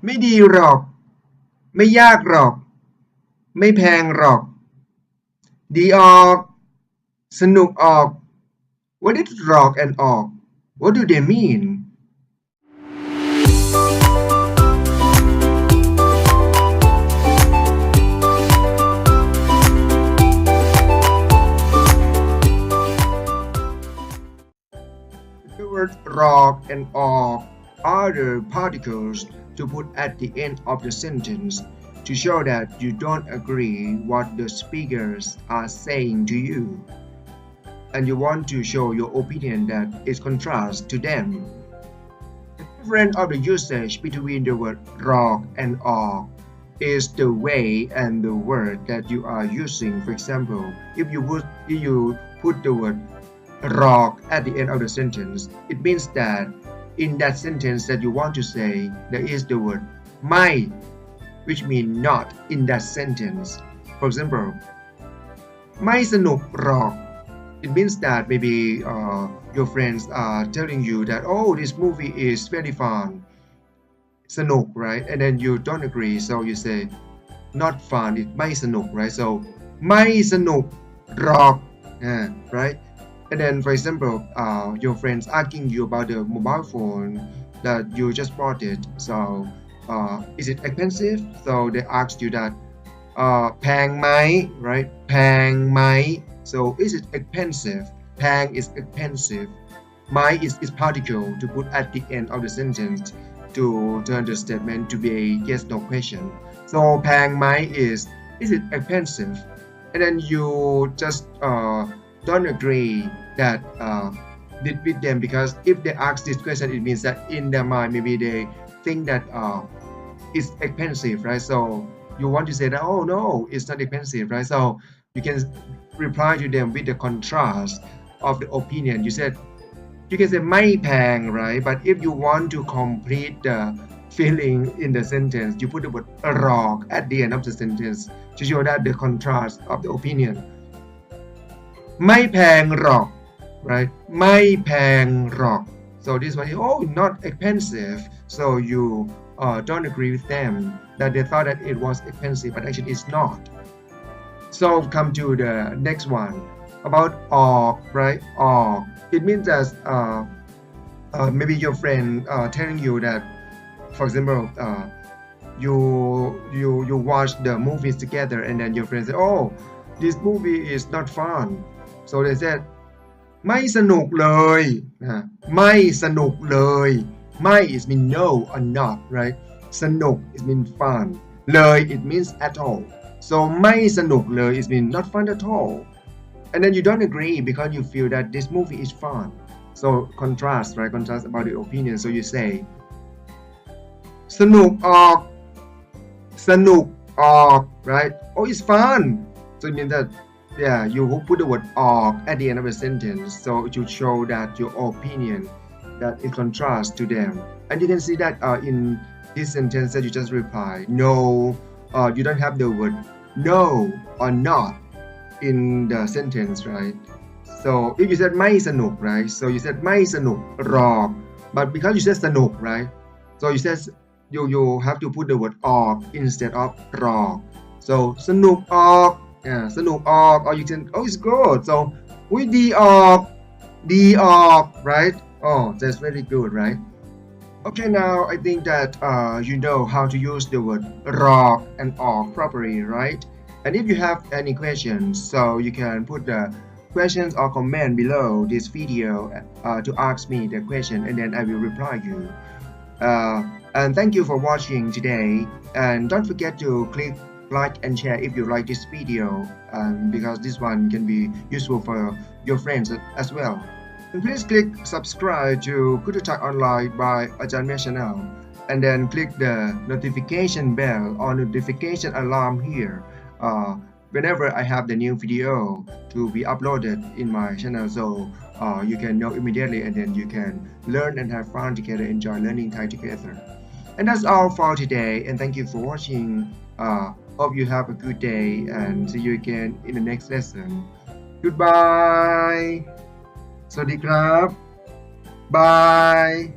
ไม่ดีหรอกไม่ยากหรอกไม่แพงหรอกดีออกสนุกออก What is rock and ออก What do they mean? The word rock and orc are the particles to put at the end of the sentence to show that you don't agree what the speakers are saying to you, and you want to show your opinion that is contrast to them. The difference of the usage between the word rock and orc is the way and the word that you are using. For example, if you put the word rock at the end of the sentence, it means that in that sentence that you want to say, there is the word ไม่ which means not in that sentence. For example, ไม่สนุกหรอก it means that maybe your friends are telling you that, oh, this movie is very fun, สนุก right? And then you don't agree, so you say not fun, it ไม่สนุก right? So ไม่สนุกหรอก right? And then, for example, your friends asking you about the mobile phone that you just bought it. So, is it expensive? So they ask you that, แพงไหม right? แพงไหม So, is it expensive? แพง is expensive. ไหม is particle to put at the end of the sentence to turn the statement to be a yes no question. So, แพงไหม is it expensive? And then you just don't agree that with them, because if they ask this question, it means that in their mind maybe they think that it's expensive, right? So you want to say that, oh no, it's not expensive, right? So you can reply to them with the contrast of the opinion. You can say ไม่แพง, right? But if you want to complete the feeling in the sentence, you put the word rock at the end of the sentence to show that the contrast of the opinion. ไม่แพงหรอก right? ไม่แพงหรอก so this one, oh, not expensive. So you don't agree with them that they thought that it was expensive, but actually it's not. So come to the next one about ออก right? ออก it means that maybe your friend telling you that, for example, you watch the movies together, and then your friend say, oh, this movie is not fun. So they said ไม่สนุกเลยไม่สนุกเลยไม่ is mean no or not, right? สนุก is mean fun. เลย it means at all. So ไม่สนุกเลย is mean not fun at all. And then you don't agree because you feel that this movie is fun. So contrast, right? Contrast about the opinion. So you say สนุกออกสนุกออก right? Oh, it's fun. So it means that, yeah, you put the word ออก at the end of a sentence, so to show that your opinion that it contrasts to them. And you can see that in this sentence that you just reply, no, you don't have the word no or not in the sentence, right? So if you said ไม่สนุก, right? So you said ไม่สนุกหรอก but because you said สนุก, right? So you said you have to put the word ออก instead of หรอก so สนุกออก สนุกออก or you can, oh, it's good. So อุ๊ยดีออกดีออก right? Oh, that's very good, right? Okay, now I think that you know how to use the word rock and ออก properly, right? And if you have any questions, so you can put the questions or comment below this video to ask me the question, and then I will reply you. And thank you for watching today, and don't forget to click like and share if you like this video, because this one can be useful for your friends as well. And please click subscribe to Good Talk Online by Ajarn Met channel, and then click the notification bell or notification alarm here whenever I have the new video to be uploaded in my channel, so you can know immediately, and then you can learn and have fun together, enjoy learning Thai together. And that's all for today, and thank you for watching. Hope you have a good day, and see you again in the next lesson. Goodbye. สวัสดีครับ Bye.